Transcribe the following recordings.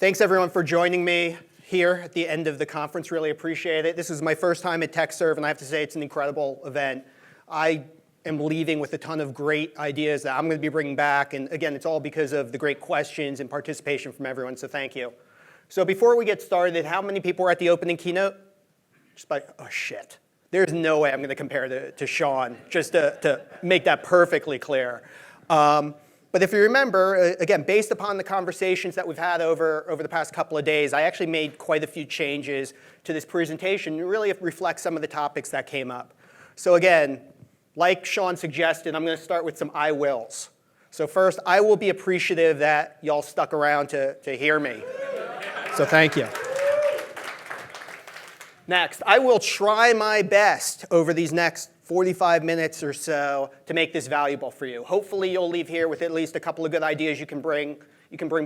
Thanks everyone for joining me here at the end of the conference. Really appreciate it. This is my first time at TechServe, and I have to say it's an incredible event. I am leaving with a ton of great ideas that I'm going to be bringing back. And again, it's all because of the great questions and participation from everyone, so thank you. So before we get started, how many people were at the opening keynote? Just by, oh shit. There's no way I'm going to compare to Sean, just to make that perfectly clear. But if you remember, again, based upon the conversations that we've had over the past couple of days, I actually made quite a few changes to this presentation to really reflect some of the topics that came up. So again, like Sean suggested, I'm going to start with some I wills. So first, I will be appreciative that y'all stuck around to hear me. So thank you. Next, I will try my best over these next 45 minutes or so to make this valuable for you. Hopefully you'll leave here with at least a couple of good ideas you can bring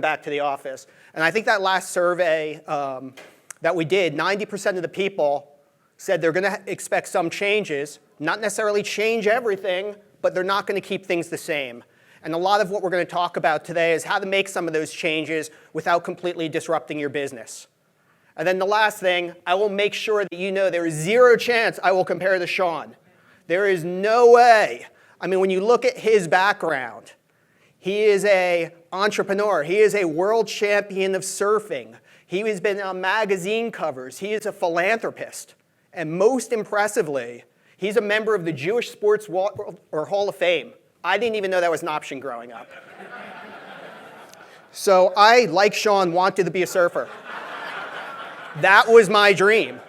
back to the office. And I think that last survey that we did, 90% of the people said they're going to expect some changes, not necessarily change everything, but they're not going to keep things the same. And a lot of what we're going to talk about today is how to make some of those changes without completely disrupting your business. And then the last thing, I will make sure that you know there is zero chance I will compare to Sean. There is no way. I mean, when you look at his background, he is an entrepreneur. He is a world champion of surfing. He has been on magazine covers. He is a philanthropist. And most impressively, he's a member of the Jewish Sports Hall of Fame. I didn't even know that was an option growing up. So I, like Sean, wanted to be a surfer. That was my dream.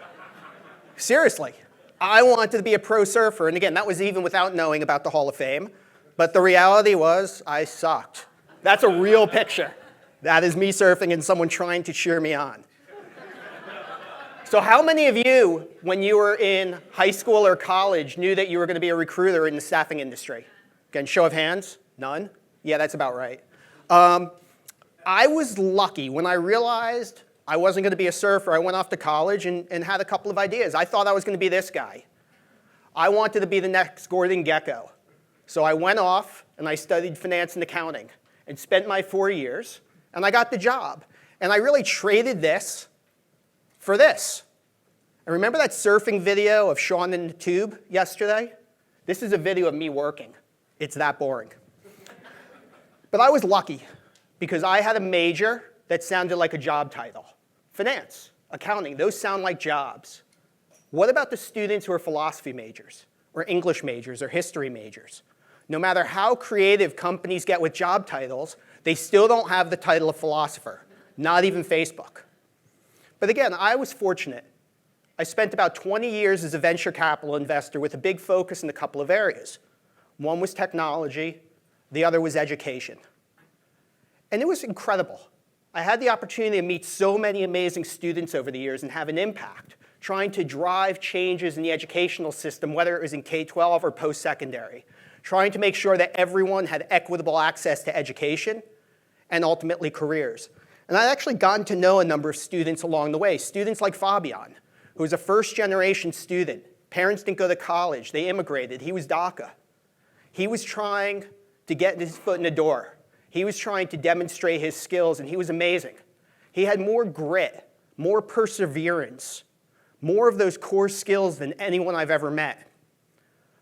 Seriously. I wanted to be a pro surfer, and again, that was even without knowing about the Hall of Fame. But the reality was, I sucked. That's a real picture. That is me surfing and someone trying to cheer me on. So how many of you, when you were in high school or college, knew that you were going to be a recruiter in the staffing industry? Again, show of hands? None? Yeah, that's about right. I was lucky when I realized I wasn't going to be a surfer. I went off to college and had a couple of ideas. I thought I was going to be this guy. I wanted to be the next Gordon Gekko. So I went off and I studied finance and accounting and spent my 4 years, and I got the job. And I really traded this for this. And remember that surfing video of Sean in the tube yesterday? This is a video of me working. It's that boring. But I was lucky because I had a major that sounded like a job title. Finance, accounting, those sound like jobs. What about the students who are philosophy majors, or English majors, or history majors? No matter how creative companies get with job titles, they still don't have the title of philosopher, not even Facebook. But again, I was fortunate. I spent about 20 years as a venture capital investor with a big focus in a couple of areas. One was technology, the other was education. And it was incredible. I had the opportunity to meet so many amazing students over the years and have an impact, trying to drive changes in the educational system, whether it was in K-12 or post-secondary, trying to make sure that everyone had equitable access to education and ultimately careers. And I'd actually gotten to know a number of students along the way, students like Fabian, who was a first-generation student. Parents didn't go to college. They immigrated. He was DACA. He was trying to get his foot in the door. He was trying to demonstrate his skills, and he was amazing. He had more grit, more perseverance, more of those core skills than anyone I've ever met.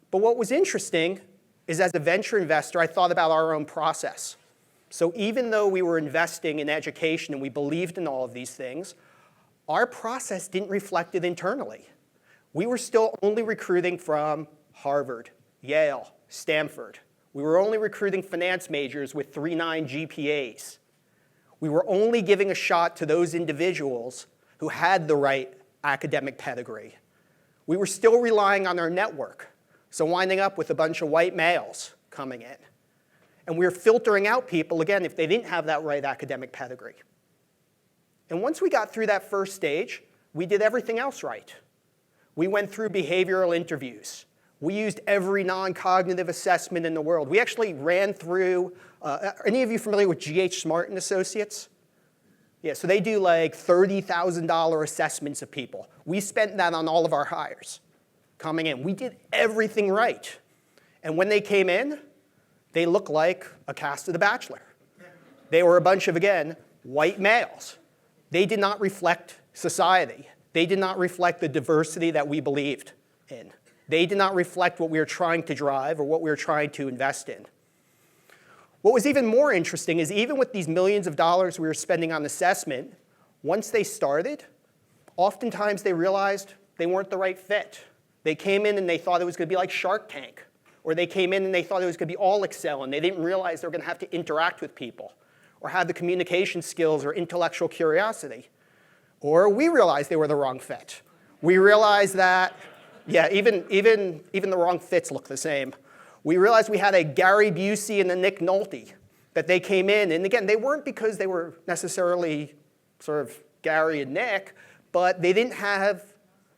But what was interesting is as a venture investor, I thought about our own process. So even though we were investing in education and we believed in all of these things, our process didn't reflect it internally. We were still only recruiting from Harvard, Yale, Stanford. We were only recruiting finance majors with 3.9 GPAs. We were only giving a shot to those individuals who had the right academic pedigree. We were still relying on our network, so winding up with a bunch of white males coming in. And we were filtering out people, again, if they didn't have that right academic pedigree. And once we got through that first stage, we did everything else right. We went through behavioral interviews. We used every non-cognitive assessment in the world. We actually ran through, any of you familiar with G.H. Smart and Associates? Yeah, so they do like $30,000 assessments of people. We spent that on all of our hires coming in. We did everything right. And when they came in, they looked like a cast of The Bachelor. They were a bunch of, again, white males. They did not reflect society. They did not reflect the diversity that we believed in. They did not reflect what we were trying to drive or what we were trying to invest in. What was even more interesting is even with these millions of dollars we were spending on assessment, once they started, oftentimes they realized they weren't the right fit. They came in and they thought it was going to be like Shark Tank, or they came in and they thought it was going to be all Excel, and they didn't realize they were going to have to interact with people, or have the communication skills or intellectual curiosity. Or we realized they were the wrong fit. We realized that, yeah, even the wrong fits look the same. We realized we had a Gary Busey and a Nick Nolte, that they came in, and again, they weren't because they were necessarily sort of Gary and Nick, but they didn't have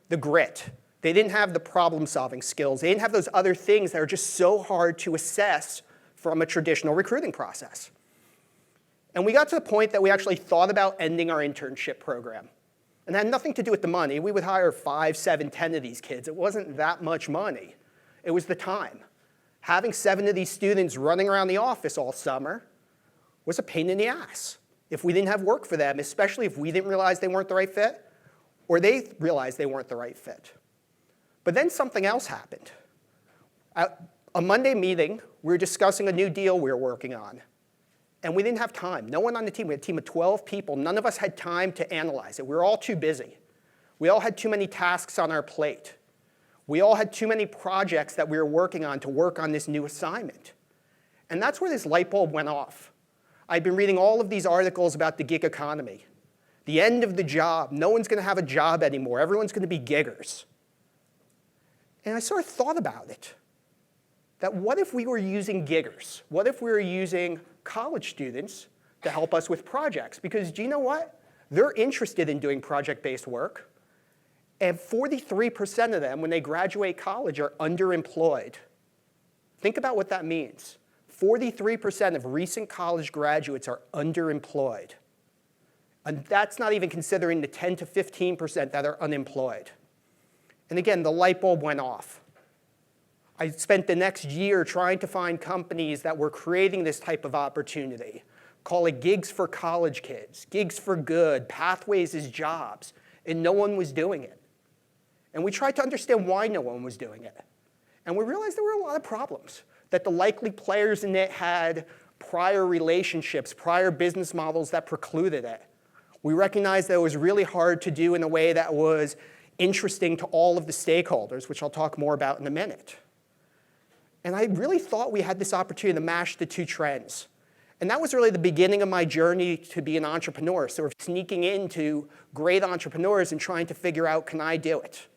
the grit. They didn't have the problem-solving skills. They didn't have those other things that are just so hard to assess from a traditional recruiting process. And we got to the point that we actually thought about ending our internship program. And it had nothing to do with the money. We would hire 5, 7, 10 of these kids. It wasn't that much money. It was the time. Having 7 of these students running around the office all summer was a pain in the ass if we didn't have work for them, especially if we didn't realize they weren't the right fit, or they realized they weren't the right fit. But then something else happened. At a Monday meeting, we were discussing a new deal we were working on. And we didn't have time. No one on the team. We had a team of 12 people. None of us had time to analyze it. We were all too busy. We all had too many tasks on our plate. We all had too many projects that we were working on to work on this new assignment. And that's where this light bulb went off. I'd been reading all of these articles about the gig economy. The end of the job. No one's going to have a job anymore. Everyone's going to be giggers. And I sort of thought about it. That what if we were using giggers? What if we were using college students to help us with projects? Because do you know what? They're interested in doing project-based work. And 43% of them, when they graduate college, are underemployed. Think about what that means. 43% of recent college graduates are underemployed. And that's not even considering the 10 to 15% that are unemployed. And again, the light bulb went off. I spent the next year trying to find companies that were creating this type of opportunity. Call it gigs for college kids, gigs for good, pathways as jobs, and no one was doing it. And we tried to understand why no one was doing it. And we realized there were a lot of problems, that the likely players in it had prior relationships, prior business models that precluded it. We recognized that it was really hard to do in a way that was interesting to all of the stakeholders, which I'll talk more about in a minute. And I really thought we had this opportunity to mash the two trends. And that was really the beginning of my journey to be an entrepreneur, sort of sneaking into great entrepreneurs and trying to figure out, can I do it?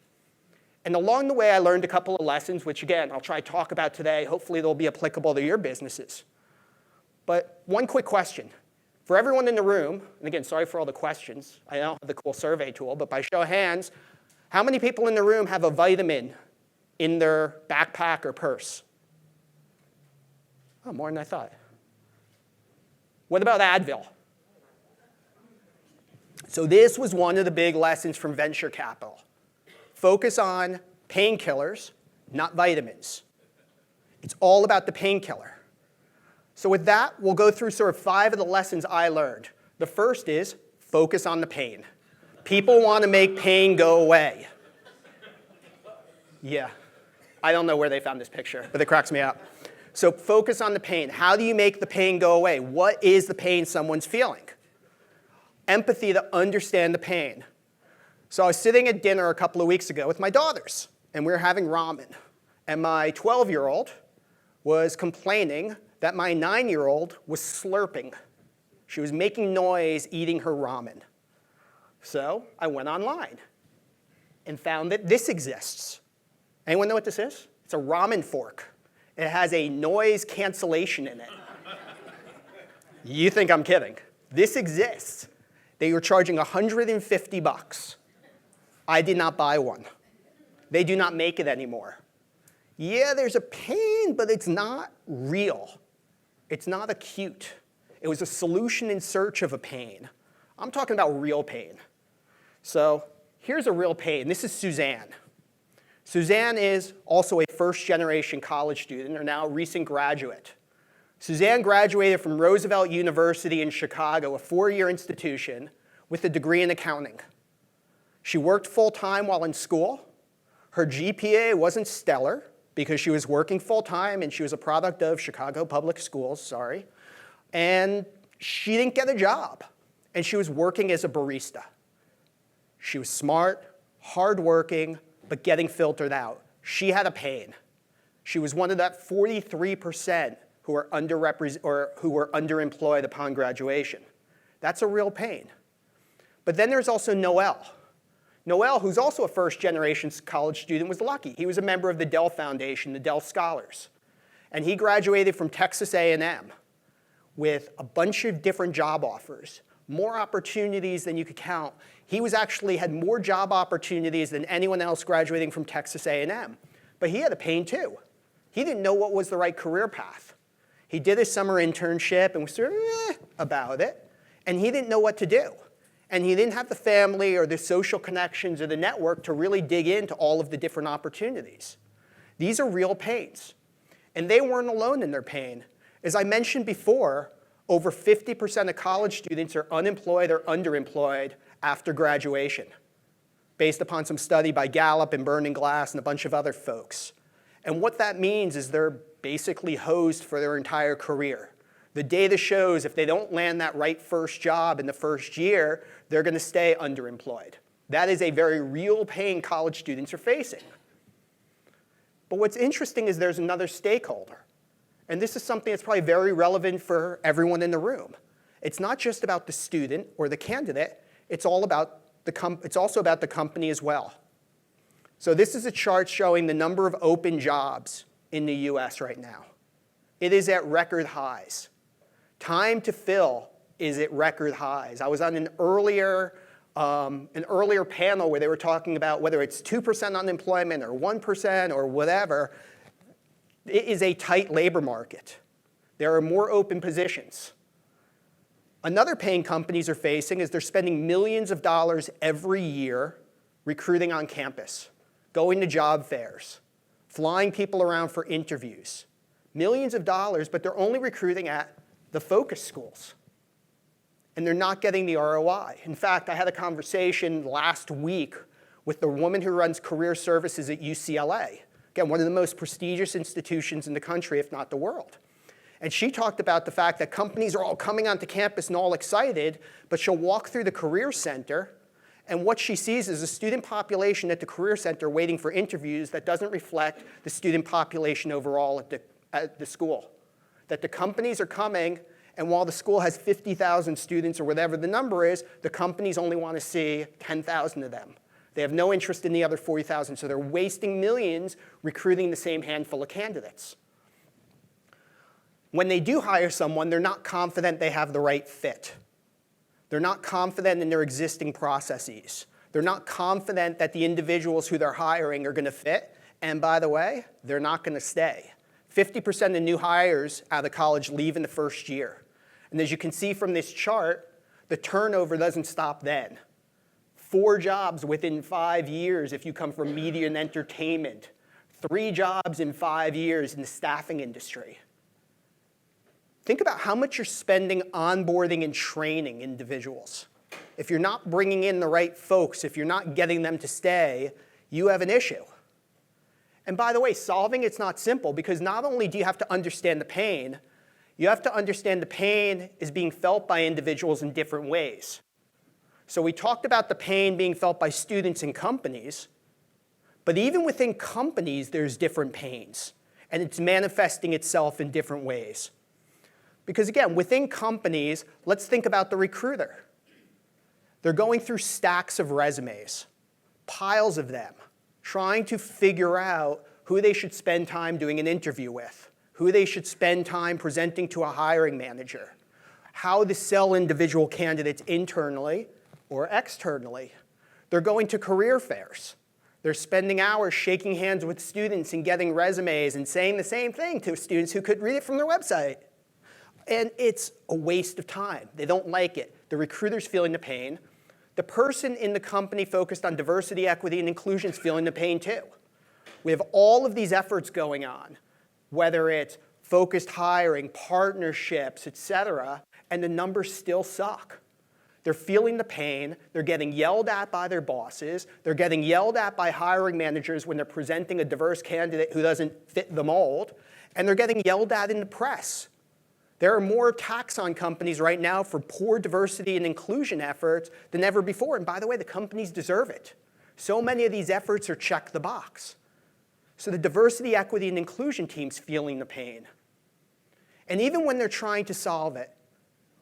And along the way, I learned a couple of lessons, which again, I'll try to talk about today. Hopefully they'll be applicable to your businesses. But one quick question. For everyone in the room, and again, sorry for all the questions. I don't have the cool survey tool, but by show of hands, how many people in the room have a vitamin in their backpack or purse? Oh, more than I thought. What about Advil? So this was one of the big lessons from venture capital. Focus on painkillers, not vitamins. It's all about the painkiller. So with that, we'll go through sort of 5 of the lessons I learned. The first is focus on the pain. People want to make pain go away. Yeah, I don't know where they found this picture, but it cracks me up. So focus on the pain. How do you make the pain go away? What is the pain someone's feeling? Empathy to understand the pain. So I was sitting at dinner a couple of weeks ago with my daughters, and we were having ramen. And my 12-year-old was complaining that my 9-year-old was slurping. She was making noise eating her ramen. So I went online and found that this exists. Anyone know what this is? It's a ramen fork. It has a noise cancellation in it. You think I'm kidding. This exists. They were charging $150. I did not buy one. They do not make it anymore. Yeah, there's a pain, but it's not real. It's not acute. It was a solution in search of a pain. I'm talking about real pain. So here's a real pain. This is Suzanne. Suzanne is also a first-generation college student, or now a recent graduate. Suzanne graduated from Roosevelt University in Chicago, a 4-year institution, with a degree in accounting. She worked full-time while in school. Her GPA wasn't stellar because she was working full-time and she was a product of Chicago Public Schools, and she didn't get a job, and she was working as a barista. She was smart, hardworking, but getting filtered out. She had a pain. She was one of that 43% who were underemployed upon graduation. That's a real pain. But then there's also Noel. Noel, who's also a first-generation college student, was lucky. He was a member of the Dell Foundation, the Dell Scholars. And he graduated from Texas A&M with a bunch of different job offers, more opportunities than you could count. He actually had more job opportunities than anyone else graduating from Texas A&M. But he had a pain too. He didn't know what was the right career path. He did his summer internship and was sort of about it, and he didn't know what to do. And he didn't have the family or the social connections or the network to really dig into all of the different opportunities. These are real pains. And they weren't alone in their pain. As I mentioned before, over 50% of college students are unemployed or underemployed after graduation, based upon some study by Gallup and Burning Glass and a bunch of other folks. And what that means is they're basically hosed for their entire career. The data shows if they don't land that right first job in the first year, they're going to stay underemployed. That is a very real pain college students are facing. But what's interesting is there's another stakeholder. And this is something that's probably very relevant for everyone in the room. It's not just about the student or the candidate. It's also about the company as well. So this is a chart showing the number of open jobs in the US right now. It is at record highs. Time to fill is at record highs. I was on an earlier panel where they were talking about whether it's 2% unemployment or 1% or whatever. It is a tight labor market. There are more open positions. Another pain companies are facing is they're spending millions of dollars every year recruiting on campus, going to job fairs, flying people around for interviews. Millions of dollars, but they're only recruiting at the focus schools. And they're not getting the ROI. In fact, I had a conversation last week with the woman who runs career services at UCLA. Again, one of the most prestigious institutions in the country, if not the world. And she talked about the fact that companies are all coming onto campus and all excited, but she'll walk through the career center, and what she sees is a student population at the career center waiting for interviews that doesn't reflect the student population overall at the school. That the companies are coming, and while the school has 50,000 students or whatever the number is, the companies only want to see 10,000 of them. They have no interest in the other 40,000, so they're wasting millions recruiting the same handful of candidates. When they do hire someone, they're not confident they have the right fit. They're not confident in their existing processes. They're not confident that the individuals who they're hiring are going to fit. And by the way, they're not going to stay. 50% of new hires out of college leave in the first year. And as you can see from this chart, the turnover doesn't stop then. 4 jobs within 5 years if you come from media and entertainment. 3 jobs in 5 years in the staffing industry. Think about how much you're spending onboarding and training individuals. If you're not bringing in the right folks, if you're not getting them to stay, you have an issue. And by the way, solving it's not simple because not only do you have to understand the pain, you have to understand the pain is being felt by individuals in different ways. So we talked about the pain being felt by students and companies, but even within companies, there's different pains, and it's manifesting itself in different ways. Because again, within companies, let's think about the recruiter. They're going through stacks of resumes, piles of them, trying to figure out who they should spend time doing an interview with, who they should spend time presenting to a hiring manager, how to sell individual candidates internally or externally. They're going to career fairs. They're spending hours shaking hands with students and getting resumes and saying the same thing to students who could read it from their website. And it's a waste of time. They don't like it. The recruiter's feeling the pain. The person in the company focused on diversity, equity, and inclusion is feeling the pain too. We have all of these efforts going on, whether it's focused hiring, partnerships, et cetera, and the numbers still suck. They're feeling the pain. They're getting yelled at by their bosses. They're getting yelled at by hiring managers when they're presenting a diverse candidate who doesn't fit the mold. And they're getting yelled at in the press. There are more attacks on companies right now for poor diversity and inclusion efforts than ever before. And by the way, the companies deserve it. So many of these efforts are check the box. So the diversity, equity, and inclusion team's feeling the pain. And even when they're trying to solve it,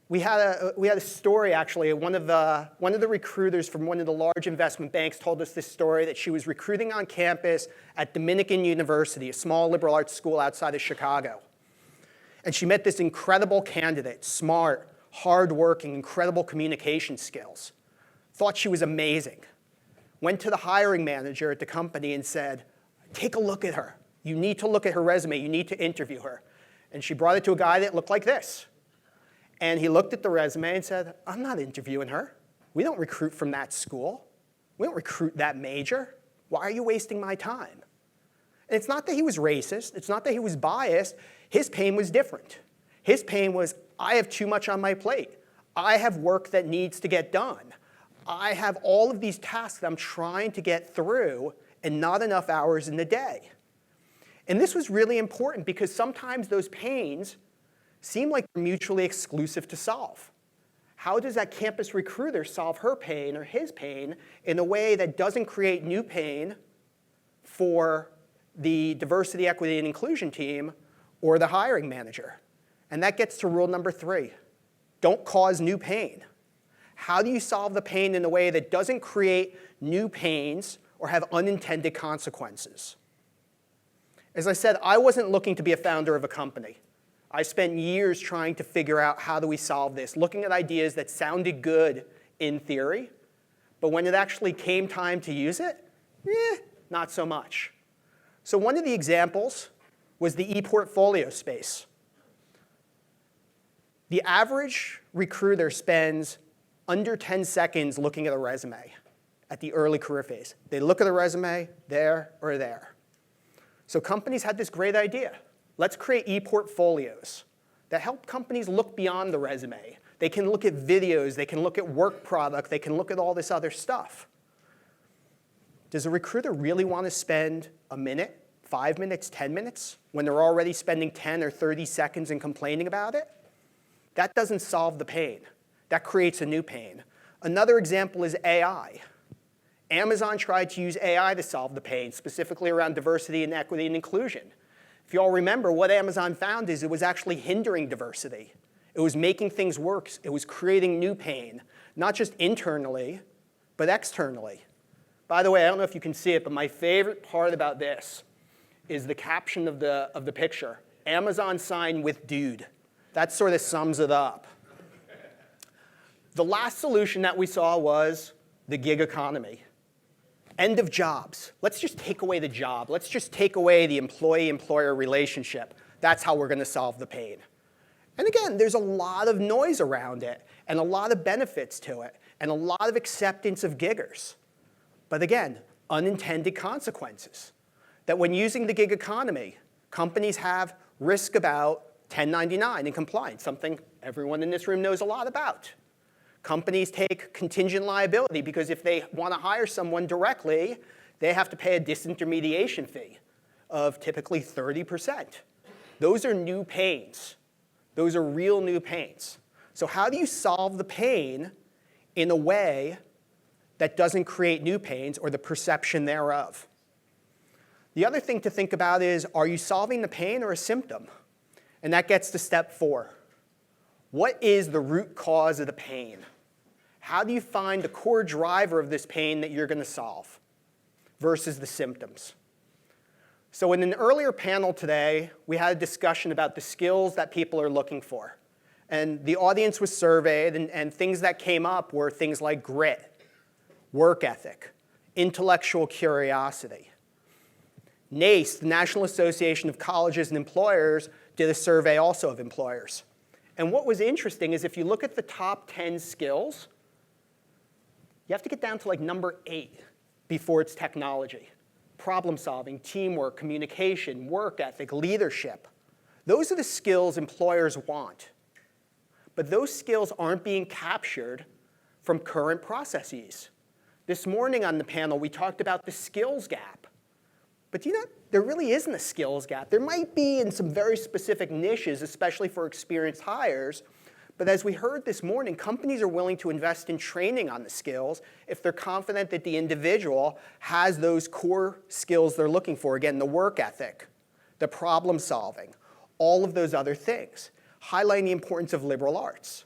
we had a story, actually. One of the recruiters from one of the large investment banks told us this story that she was recruiting on campus at Dominican University, a small liberal arts school outside of Chicago. And she met this incredible candidate, smart, hardworking, incredible communication skills. Thought she was amazing. Went to the hiring manager at the company and said, take a look at her. You need to look at her resume. You need to interview her. And she brought it to a guy that looked like this. And he looked at the resume and said, I'm not interviewing her. We don't recruit from that school. We don't recruit that major. Why are you wasting my time? And it's not that he was racist. It's not that he was biased. His pain was different. His pain was, I have too much on my plate. I have work that needs to get done. I have all of these tasks that I'm trying to get through and not enough hours in the day. And this was really important because sometimes those pains seem like they're mutually exclusive to solve. How does that campus recruiter solve her pain or his pain in a way that doesn't create new pain for the diversity, equity, and inclusion team or the hiring manager? And that gets to rule number 3. Don't cause new pain. How do you solve the pain in a way that doesn't create new pains or have unintended consequences? As I said, I wasn't looking to be a founder of a company. I spent years trying to figure out how do we solve this, looking at ideas that sounded good in theory, but when it actually came time to use it, not so much. So one of the examples was the e-portfolio space. The average recruiter spends under 10 seconds looking at a resume at the early career phase. They look at a resume there or there. So companies had this great idea. Let's create e-portfolios that help companies look beyond the resume. They can look at videos, they can look at work product, they can look at all this other stuff. Does a recruiter really want to spend a minute, 5 minutes, 10 minutes when they're already spending 10 or 30 seconds and complaining about it? That doesn't solve the pain. That creates a new pain. Another example is AI. Amazon tried to use AI to solve the pain, specifically around diversity and equity and inclusion. If you all remember, what Amazon found is it was actually hindering diversity. It was making things worse. It was creating new pain, not just internally, but externally. By the way, I don't know if you can see it, but my favorite part about this is the caption of the picture. Amazon sign with dude. That sort of sums it up. The last solution that we saw was the gig economy. End of jobs. Let's just take away the job. Let's just take away the employee-employer relationship. That's how we're going to solve the pain. And again, there's a lot of noise around it, and a lot of benefits to it, and a lot of acceptance of giggers. But again, unintended consequences. That when using the gig economy, companies have risk about 1099 and compliance, something everyone in this room knows a lot about. Companies take contingent liability because if they want to hire someone directly, they have to pay a disintermediation fee of typically 30%. Those are new pains. Those are real new pains. So how do you solve the pain in a way that doesn't create new pains or the perception thereof? The other thing to think about is, are you solving the pain or a symptom? And that gets to step 4. What is the root cause of the pain? How do you find the core driver of this pain that you're going to solve versus the symptoms? So in an earlier panel today, we had a discussion about the skills that people are looking for. And the audience was surveyed, and things that came up were things like grit, work ethic, intellectual curiosity. NACE, the National Association of Colleges and Employers, did a survey also of employers. And what was interesting is if you look at the top 10 skills, you have to get down to like number 8 before it's technology. Problem solving, teamwork, communication, work ethic, leadership. Those are the skills employers want. But those skills aren't being captured from current processes. This morning on the panel, we talked about the skills gap. But there really isn't a skills gap. There might be in some very specific niches, especially for experienced hires. But as we heard this morning, companies are willing to invest in training on the skills if they're confident that the individual has those core skills they're looking for. Again, the work ethic, the problem solving, all of those other things, highlighting the importance of liberal arts.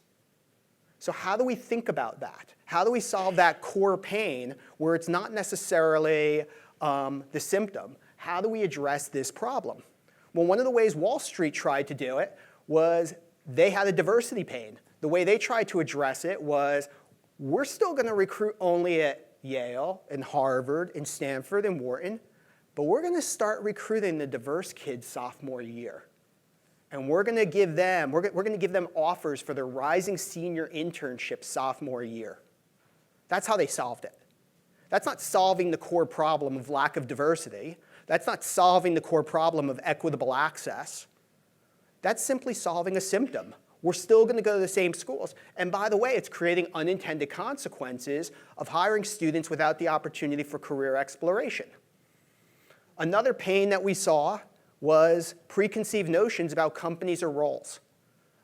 So how do we think about that? How do we solve that core pain where it's not necessarily the symptom? How do we address this problem? Well, one of the ways Wall Street tried to do it was they had a diversity pain. The way they tried to address it was, we're still going to recruit only at Yale and Harvard and Stanford and Wharton, but we're going to start recruiting the diverse kids sophomore year. And we're going to give them offers for their rising senior internship sophomore year. That's how they solved it. That's not solving the core problem of lack of diversity. That's not solving the core problem of equitable access. That's simply solving a symptom. We're still going to go to the same schools. And by the way, it's creating unintended consequences of hiring students without the opportunity for career exploration. Another pain that we saw was preconceived notions about companies or roles.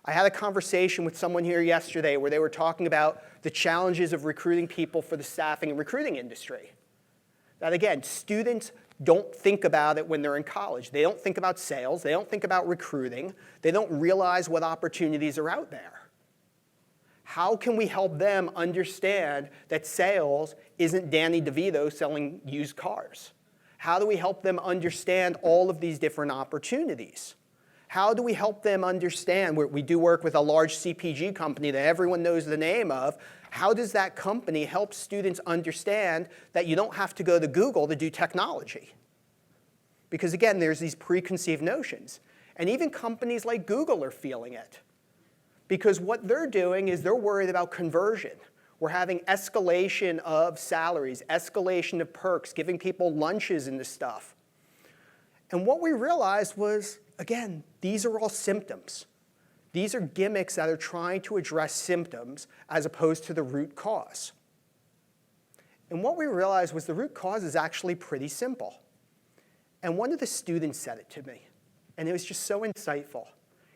I had a conversation with someone here yesterday where they were talking about the challenges of recruiting people for the staffing and recruiting industry. That again, students don't think about it when they're in college. They don't think about sales. They don't think about recruiting. They don't realize what opportunities are out there. How can we help them understand that sales isn't Danny DeVito selling used cars? How do we help them understand all of these different opportunities? How do we help them understand, we do work with a large CPG company that everyone knows the name of, how does that company help students understand that you don't have to go to Google to do technology? Because again, there's these preconceived notions. And even companies like Google are feeling it. Because what they're doing is they're worried about conversion. We're having escalation of salaries, escalation of perks, giving people lunches and this stuff. And what we realized was, again, these are all symptoms. These are gimmicks that are trying to address symptoms as opposed to the root cause. And what we realized was the root cause is actually pretty simple. And one of the students said it to me, and it was just so insightful.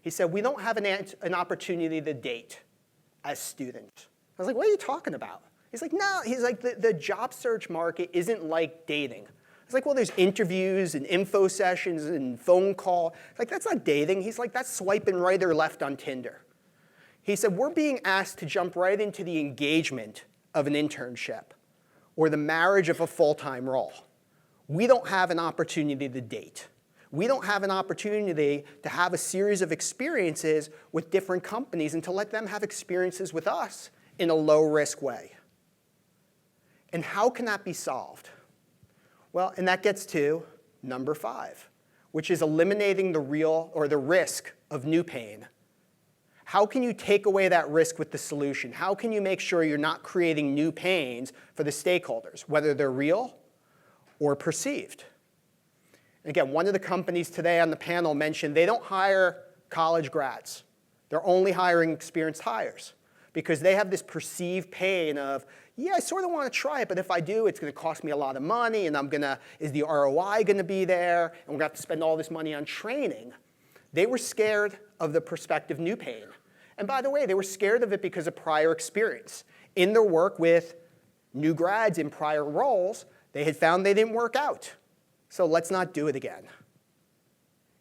He said, we don't have an opportunity to date as students. I was like, what are you talking about? He's like, no. He's like, the job search market isn't like dating. It's like, well, there's interviews and info sessions and phone call. It's like, that's not dating. He's like, that's swiping right or left on Tinder. He said, we're being asked to jump right into the engagement of an internship or the marriage of a full-time role. We don't have an opportunity to date. We don't have an opportunity to have a series of experiences with different companies and to let them have experiences with us in a low-risk way. And how can that be solved? Well, and that gets to number 5, which is eliminating the risk of new pain. How can you take away that risk with the solution? How can you make sure you're not creating new pains for the stakeholders, whether they're real or perceived? And again, one of the companies today on the panel mentioned they don't hire college grads. They're only hiring experienced hires because they have this perceived pain of, yeah, I sort of want to try it, but if I do, it's going to cost me a lot of money, and is the ROI going to be there, and we're going to have to spend all this money on training. They were scared of the prospective new pain. And by the way, they were scared of it because of prior experience. In their work with new grads in prior roles, they had found they didn't work out. So let's not do it again.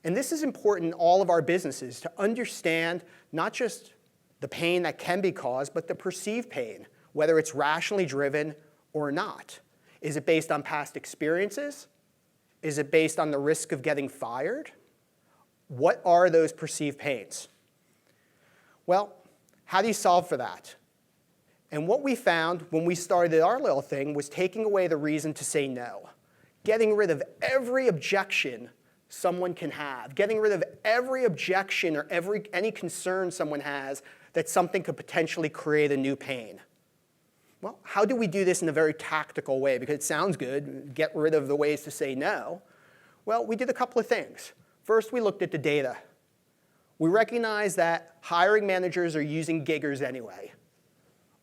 And this is important in all of our businesses to understand not just the pain that can be caused, but the perceived pain, whether it's rationally driven or not. Is it based on past experiences? Is it based on the risk of getting fired? What are those perceived pains? Well, how do you solve for that? And what we found when we started our little thing was taking away the reason to say no. Getting rid of every objection someone can have. Getting rid of every objection or any concern someone has that something could potentially create a new pain. Well, how do we do this in a very tactical way? Because it sounds good, get rid of the ways to say no. Well, we did a couple of things. First, we looked at the data. We recognized that hiring managers are using giggers anyway.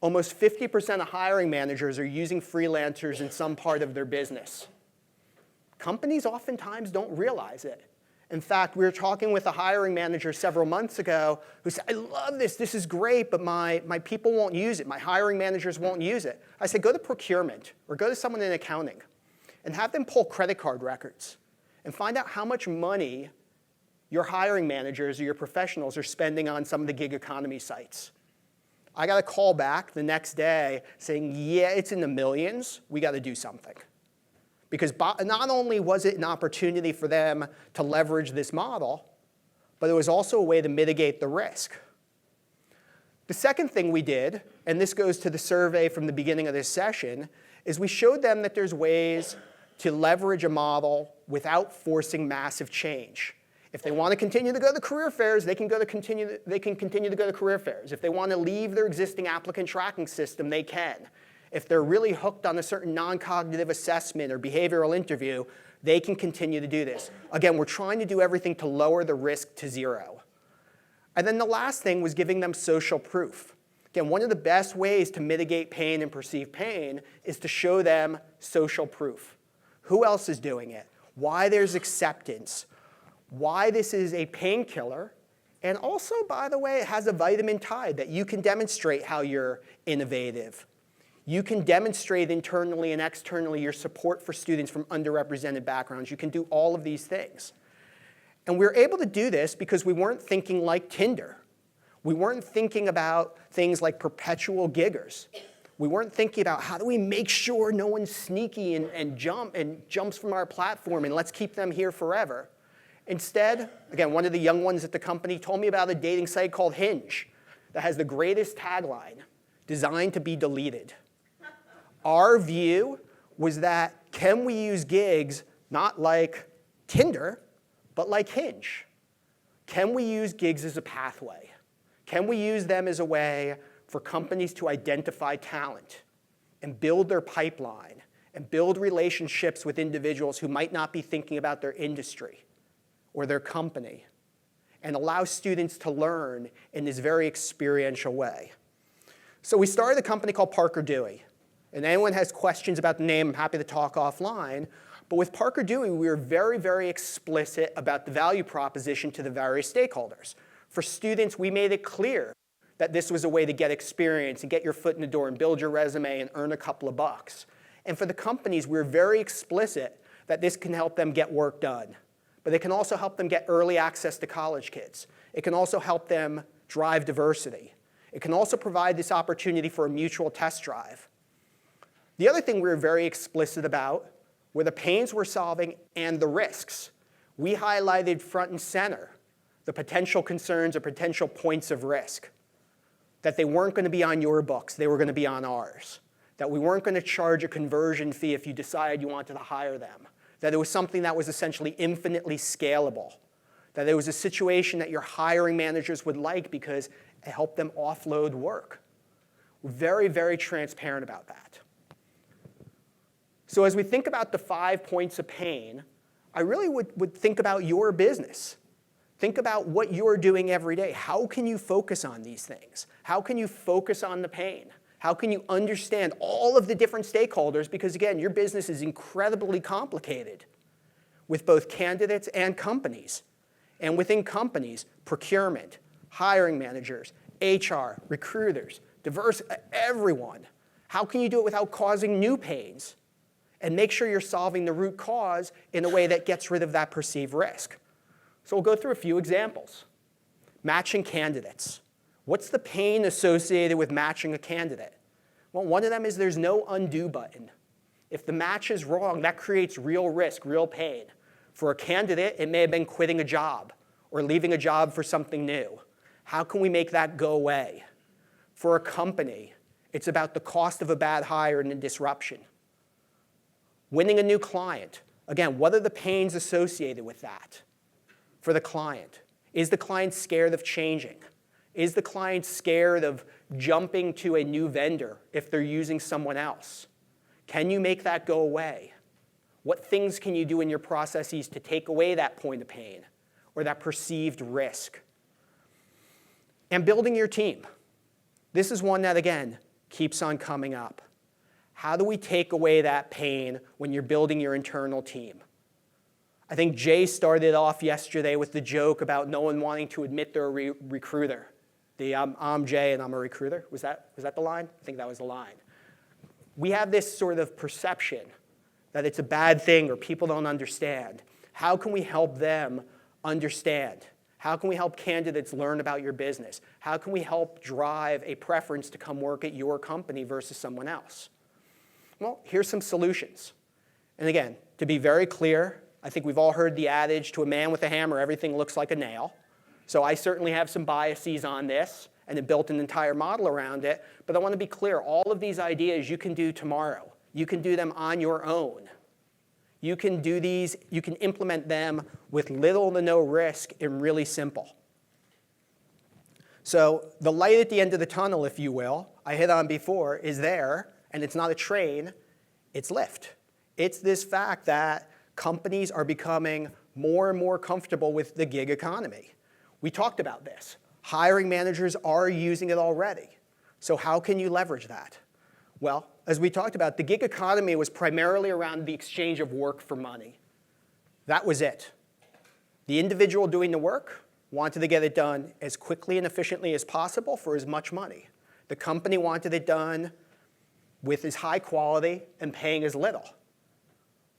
almost 50% of hiring managers are using freelancers in some part of their business. Companies oftentimes don't realize it. In fact, we were talking with a hiring manager several months ago who said, I love this, this is great, but my people won't use it, my hiring managers won't use it. I said, go to procurement or go to someone in accounting and have them pull credit card records and find out how much money your hiring managers or your professionals are spending on some of the gig economy sites. I got a call back the next day saying, yeah, it's in the millions, we got to do something. Because not only was it an opportunity for them to leverage this model, but it was also a way to mitigate the risk. The second thing we did, and this goes to the survey from the beginning of this session, is we showed them that there's ways to leverage a model without forcing massive change. If they want to continue to go to career fairs, they can continue to go to career fairs. If they want to leave their existing applicant tracking system, they can. If they're really hooked on a certain non-cognitive assessment or behavioral interview, they can continue to do this. Again, we're trying to do everything to lower the risk to zero. And then the last thing was giving them social proof. Again, one of the best ways to mitigate pain and perceive pain is to show them social proof. Who else is doing it? Why there's acceptance? Why this is a painkiller? And also, by the way, it has a vitamin tide that you can demonstrate how you're innovative. You can demonstrate internally and externally your support for students from underrepresented backgrounds. You can do all of these things. And we were able to do this because we weren't thinking like Tinder. We weren't thinking about things like perpetual giggers. We weren't thinking about how do we make sure no one's sneaky and jumps from our platform and let's keep them here forever. Instead, again, one of the young ones at the company told me about a dating site called Hinge that has the greatest tagline, designed to be deleted. Our view was that can we use gigs not like Tinder, but like Hinge? Can we use gigs as a pathway? Can we use them as a way for companies to identify talent and build their pipeline and build relationships with individuals who might not be thinking about their industry or their company and allow students to learn in this very experiential way? So we started a company called Parker Dewey. And anyone has questions about the name, I'm happy to talk offline. But with Parker Dewey, we were very, very explicit about the value proposition to the various stakeholders. For students, we made it clear that this was a way to get experience and get your foot in the door and build your resume and earn a couple of bucks. And for the companies, we were very explicit that this can help them get work done. But it can also help them get early access to college kids. It can also help them drive diversity. It can also provide this opportunity for a mutual test drive. The other thing we were very explicit about were the pains we're solving and the risks. We highlighted front and center the potential concerns or potential points of risk, that they weren't going to be on your books, they were going to be on ours, that we weren't going to charge a conversion fee if you decided you wanted to hire them, that it was something that was essentially infinitely scalable, that it was a situation that your hiring managers would like because it helped them offload work. We're very, very transparent about that. So as we think about the 5 points of pain, I really would think about your business. Think about what you're doing every day. How can you focus on these things? How can you focus on the pain? How can you understand all of the different stakeholders? Because again, your business is incredibly complicated with both candidates and companies. And within companies, procurement, hiring managers, HR, recruiters, diverse, everyone. How can you do it without causing new pains? And make sure you're solving the root cause in a way that gets rid of that perceived risk. So we'll go through a few examples. Matching candidates. What's the pain associated with matching a candidate? Well, one of them is there's no undo button. If the match is wrong, that creates real risk, real pain. For a candidate, it may have been quitting a job or leaving a job for something new. How can we make that go away? For a company, it's about the cost of a bad hire and the disruption. Winning a new client. Again, what are the pains associated with that for the client? Is the client scared of changing? Is the client scared of jumping to a new vendor if they're using someone else? Can you make that go away? What things can you do in your processes to take away that point of pain or that perceived risk? And building your team. This is one that, again, keeps on coming up. How do we take away that pain when you're building your internal team? I think Jay started off yesterday with the joke about no one wanting to admit they're a recruiter. I'm Jay and I'm a recruiter. Was that the line? I think that was the line. We have this sort of perception that it's a bad thing or people don't understand. How can we help them understand? How can we help candidates learn about your business? How can we help drive a preference to come work at your company versus someone else? Well, here's some solutions. And again, to be very clear, I think we've all heard the adage, to a man with a hammer, everything looks like a nail. So I certainly have some biases on this and have built an entire model around it. But I want to be clear, all of these ideas you can do tomorrow. You can do them on your own. You can do these, you can implement them with little to no risk and really simple. So the light at the end of the tunnel, if you will, I hit on before, is there, and it's not a train, it's Lyft. It's this fact that companies are becoming more and more comfortable with the gig economy. We talked about this. Hiring managers are using it already. So how can you leverage that? Well, as we talked about, the gig economy was primarily around the exchange of work for money. That was it. The individual doing the work wanted to get it done as quickly and efficiently as possible for as much money. The company wanted it done with as high quality and paying as little.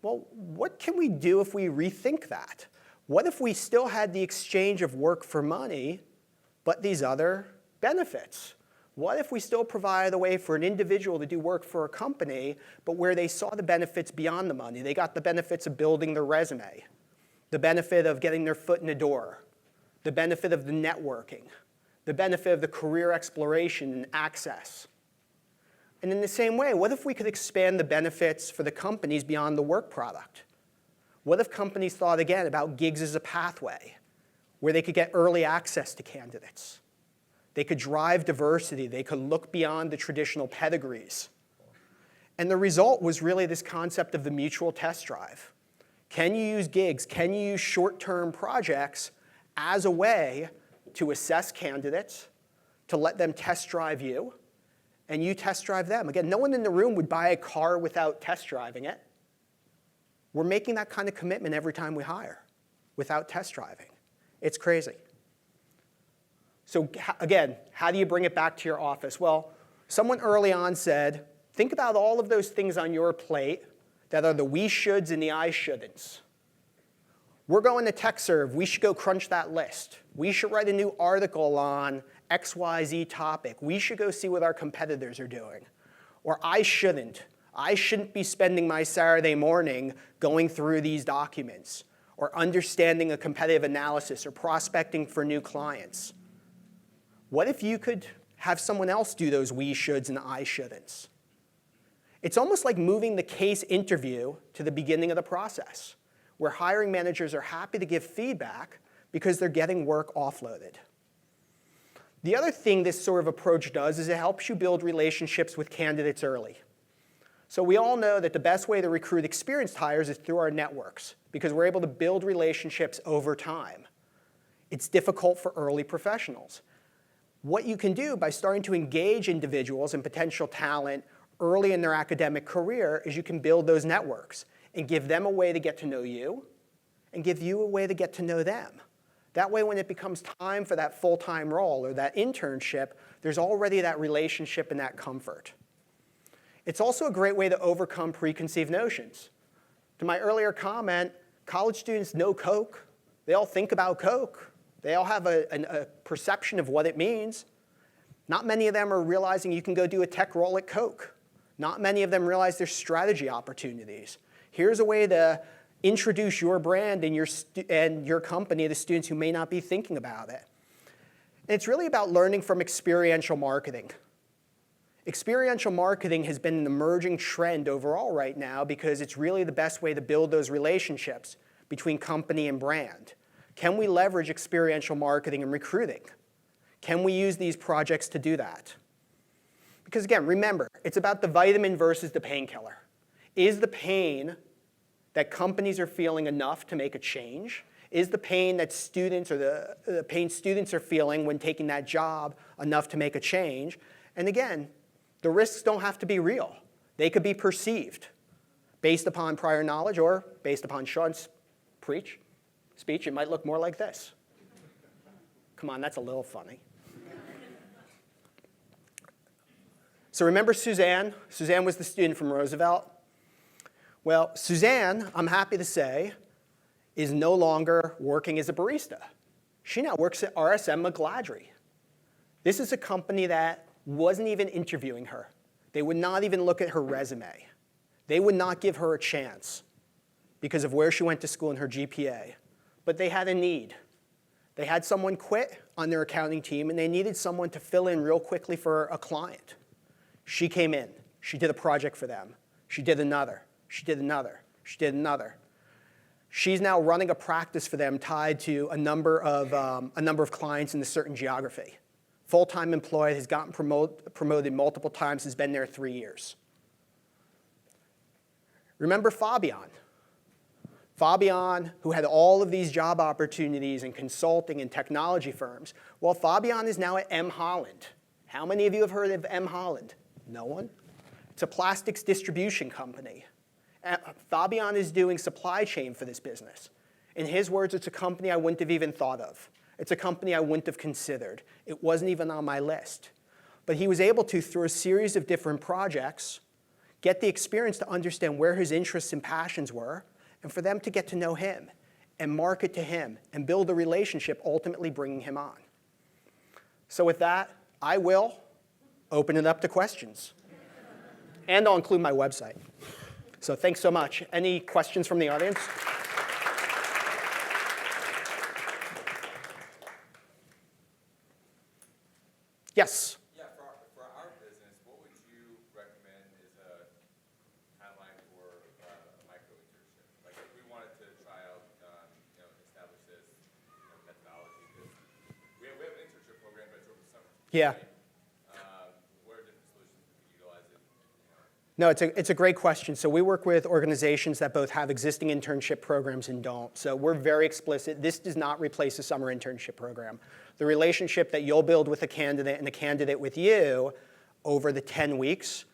Well, what can we do if we rethink that? What if we still had the exchange of work for money, but these other benefits? What if we still provided a way for an individual to do work for a company, but where they saw the benefits beyond the money? They got the benefits of building their resume, the benefit of getting their foot in the door, the benefit of the networking, the benefit of the career exploration and access. And in the same way, what if we could expand the benefits for the companies beyond the work product? What if companies thought again about gigs as a pathway where they could get early access to candidates? They could drive diversity. They could look beyond the traditional pedigrees. And the result was really this concept of the mutual test drive. Can you use gigs? Can you use short-term projects as a way to assess candidates, to let them test drive you, and you test drive them? Again, no one in the room would buy a car without test driving it. We're making that kind of commitment every time we hire without test driving. It's crazy. So again, how do you bring it back to your office? Well, someone early on said, think about all of those things on your plate that are the we shoulds and the I shouldn'ts. We're going to TechServe. We should go crunch that list. We should write a new article on XYZ topic. We should go see what our competitors are doing. Or I shouldn't. I shouldn't be spending my Saturday morning going through these documents or understanding a competitive analysis or prospecting for new clients. What if you could have someone else do those we shoulds and I shouldn'ts? It's almost like moving the case interview to the beginning of the process, where hiring managers are happy to give feedback because they're getting work offloaded. The other thing this sort of approach does is it helps you build relationships with candidates early. So we all know that the best way to recruit experienced hires is through our networks because we're able to build relationships over time. It's difficult for early professionals. What you can do by starting to engage individuals and potential talent early in their academic career is you can build those networks and give them a way to get to know you and give you a way to get to know them. That way, when it becomes time for that full-time role or that internship, there's already that relationship and that comfort. It's also a great way to overcome preconceived notions. To my earlier comment, college students know Coke. They all think about Coke. They all have a perception of what it means. Not many of them are realizing you can go do a tech role at Coke. Not many of them realize there's strategy opportunities. Here's a way to introduce your brand and your company to students who may not be thinking about it. And it's really about learning from experiential marketing. Experiential marketing has been an emerging trend overall right now because it's really the best way to build those relationships between company and brand. Can we leverage experiential marketing and recruiting? Can we use these projects to do that? Because again, remember, it's about the vitamin versus the painkiller. Is the pain that companies are feeling enough to make a change? Is the pain that students or the pain students are feeling when taking that job enough to make a change? And again, The risks don't have to be real. They could be perceived based upon prior knowledge or based upon Sean's speech. It might look more like this. Come on, that's a little funny. So remember Suzanne? Suzanne was the student from Roosevelt. Well, Suzanne, I'm happy to say, is no longer working as a barista. She now works at RSM McGladrey. This is a company that wasn't even interviewing her. They would not even look at her resume. They would not give her a chance because of where she went to school and her GPA. But they had a need. They had someone quit on their accounting team, and they needed someone to fill in real quickly for a client. She came in. She did a project for them. She did another. She did another. She did another. She's now running a practice for them tied to a number of clients in a certain geography. Full-time employed, has gotten promoted multiple times, has been there 3 years. Remember Fabian? Fabian, who had all of these job opportunities in consulting and technology firms. Well, Fabian is now at M. Holland. How many of you have heard of M. Holland? No one? It's a plastics distribution company. Fabian is doing supply chain for this business. In his words, it's a company I wouldn't have even thought of. It's a company I wouldn't have considered. It wasn't even on my list. But he was able to, through a series of different projects, get the experience to understand where his interests and passions were, and for them to get to know him and market to him and build a relationship, ultimately bringing him on. So with that, I will open it up to questions. And I'll include my website. So thanks so much. Any questions from the audience? Yes? Yeah, for our business, what would you recommend is a timeline for a micro internship? Like if we wanted to try out, establish this methodology, because we have an internship program, but it's over the summer. Yeah. Right? What are different solutions we could utilize it? No, it's a great question. So we work with organizations that both have existing internship programs and don't. So we're very explicit. This does not replace a summer internship program. The relationship that you'll build with a candidate and the candidate with you over the 10 weeks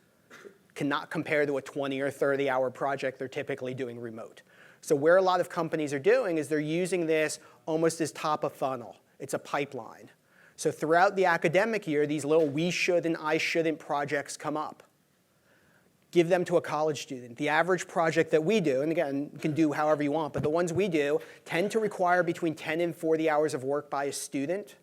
cannot compare to a 20 or 30-hour project they're typically doing remote. So where a lot of companies are doing is they're using this almost as top of funnel. It's a pipeline. So throughout the academic year, these little we should and I shouldn't projects come up. Give them to a college student. The average project that we do, and again, you can do however you want, but the ones we do tend to require between 10 and 40 hours of work by a student.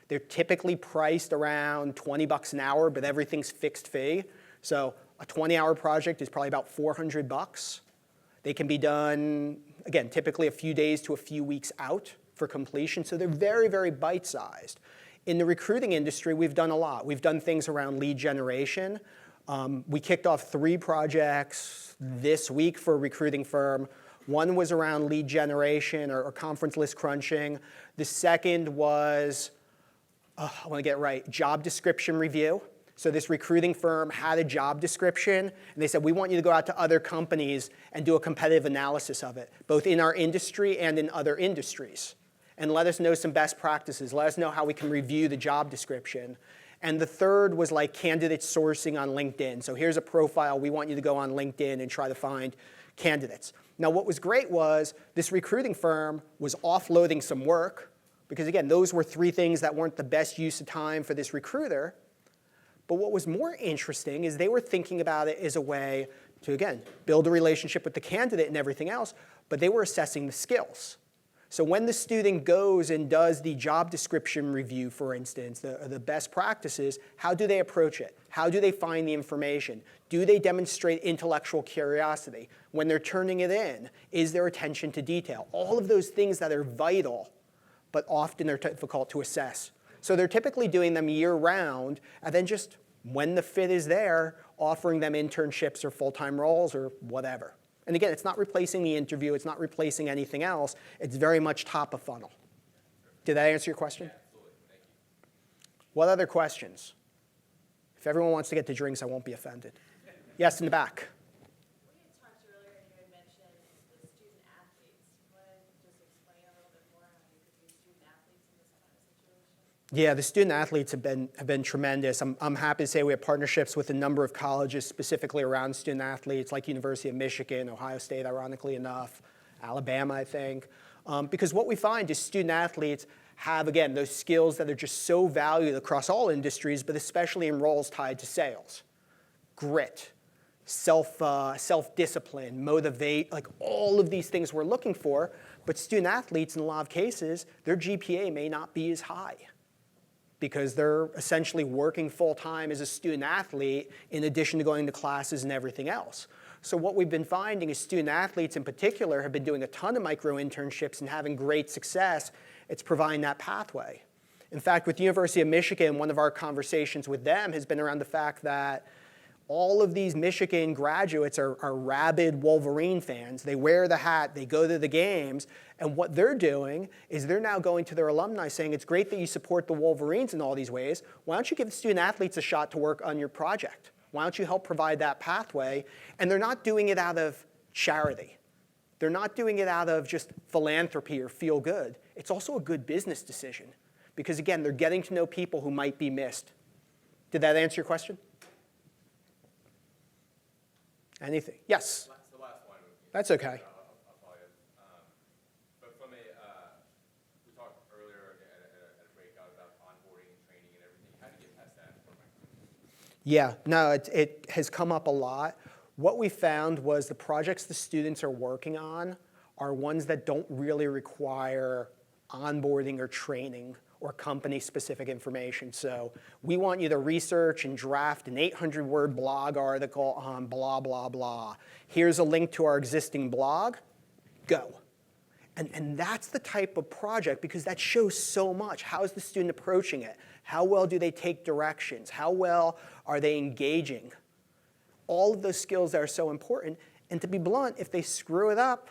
They're typically priced around $20 an hour, but everything's fixed fee. So a 20-hour project is probably about $400. They can be done, again, typically a few days to a few weeks out for completion. So they're very, very bite-sized. In the recruiting industry, we've done a lot. We've done things around lead generation. We kicked off 3 projects this week for a recruiting firm. One was around lead generation or conference list crunching. The second was, I want to get it right, job description review. So this recruiting firm had a job description, and they said, we want you to go out to other companies and do a competitive analysis of it, both in our industry and in other industries. And let us know some best practices. Let us know how we can review the job description. And the third was like candidate sourcing on LinkedIn. So here's a profile. We want you to go on LinkedIn and try to find candidates. Now, what was great was this recruiting firm was offloading some work because, again, those were 3 things that weren't the best use of time for this recruiter. But what was more interesting is they were thinking about it as a way to, again, build a relationship with the candidate and everything else, but they were assessing the skills. So when the student goes and does the job description review, for instance, the best practices, how do they approach it? How do they find the information? Do they demonstrate intellectual curiosity? When they're turning it in, is there attention to detail? All of those things that are vital, but often are difficult to assess. So they're typically doing them year-round, and then just when the fit is there, offering them internships or full-time roles or whatever. And again, it's not replacing the interview. It's not replacing anything else. It's very much top of funnel. Did that answer your question? Yeah, absolutely. Thank you. What other questions? If everyone wants to get to drinks, I won't be offended. Yes, in the back. We had talked earlier and you had mentioned the student athletes. You want to just explain a little bit more how you could use student athletes in this kind of situation? Yeah, the student athletes have been tremendous. I'm happy to say we have partnerships with a number of colleges specifically around student athletes, like University of Michigan, Ohio State, ironically enough, Alabama, I think. Because what we find is student athletes have, again, those skills that are just so valued across all industries, but especially in roles tied to sales. Grit, self-discipline, motivate, like all of these things we're looking for. But student athletes, in a lot of cases, their GPA may not be as high, because they're essentially working full-time as a student athlete in addition to going to classes and everything else. So what we've been finding is student athletes in particular have been doing a ton of micro-internships and having great success. It's providing that pathway. In fact, with the University of Michigan, one of our conversations with them has been around the fact that all of these Michigan graduates are rabid Wolverine fans. They wear the hat, they go to the games, and what they're doing is they're now going to their alumni saying, it's great that you support the Wolverines in all these ways. Why don't you give the student athletes a shot to work on your project? Why don't you help provide that pathway? And they're not doing it out of charity. They're not doing it out of just philanthropy or feel good. It's also a good business decision because, again, they're getting to know people who might be missed. Did that answer your question? Anything? Yes? The last one. That's okay. I'll follow you. But from we talked earlier at a breakout about onboarding and training and everything. How do you get past that? Yeah, no, it has come up a lot. What we found was the projects the students are working on are ones that don't really require onboarding or training or company-specific information. So we want you to research and draft an 800-word blog article on blah, blah, blah. Here's a link to our existing blog. Go. And that's the type of project, because that shows so much. How is the student approaching it? How well do they take directions? How well are they engaging? All of those skills that are so important. And to be blunt, if they screw it up,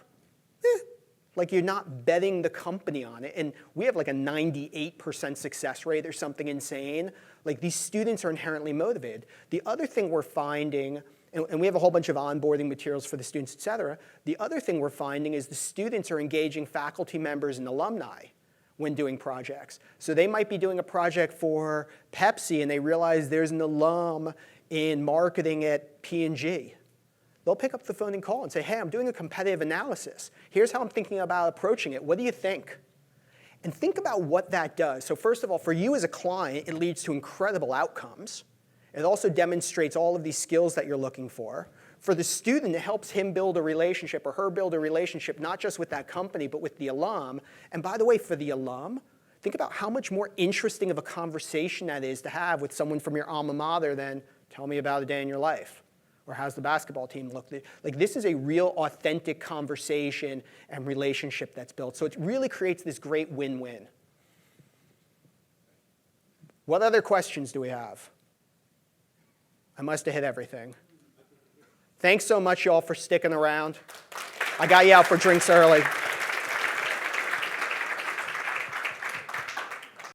like you're not betting the company on it. And we have like a 98% success rate or something insane. Like these students are inherently motivated. The other thing we're finding, and we have a whole bunch of onboarding materials for the students, et cetera. The other thing we're finding is the students are engaging faculty members and alumni when doing projects. So they might be doing a project for Pepsi and they realize there's an alum in marketing at P&G. They'll pick up the phone and call and say, hey, I'm doing a competitive analysis. Here's how I'm thinking about approaching it. What do you think? And think about what that does. So first of all, for you as a client, it leads to incredible outcomes. It also demonstrates all of these skills that you're looking for. For the student, it helps him build a relationship or her build a relationship, not just with that company, but with the alum. And by the way, for the alum, think about how much more interesting of a conversation that is to have with someone from your alma mater than, tell me about a day in your life. Or how's the basketball team look? Like this is a real authentic conversation and relationship that's built. So it really creates this great win-win. What other questions do we have? I must have hit everything. Thanks so much, y'all, for sticking around. I got you out for drinks early.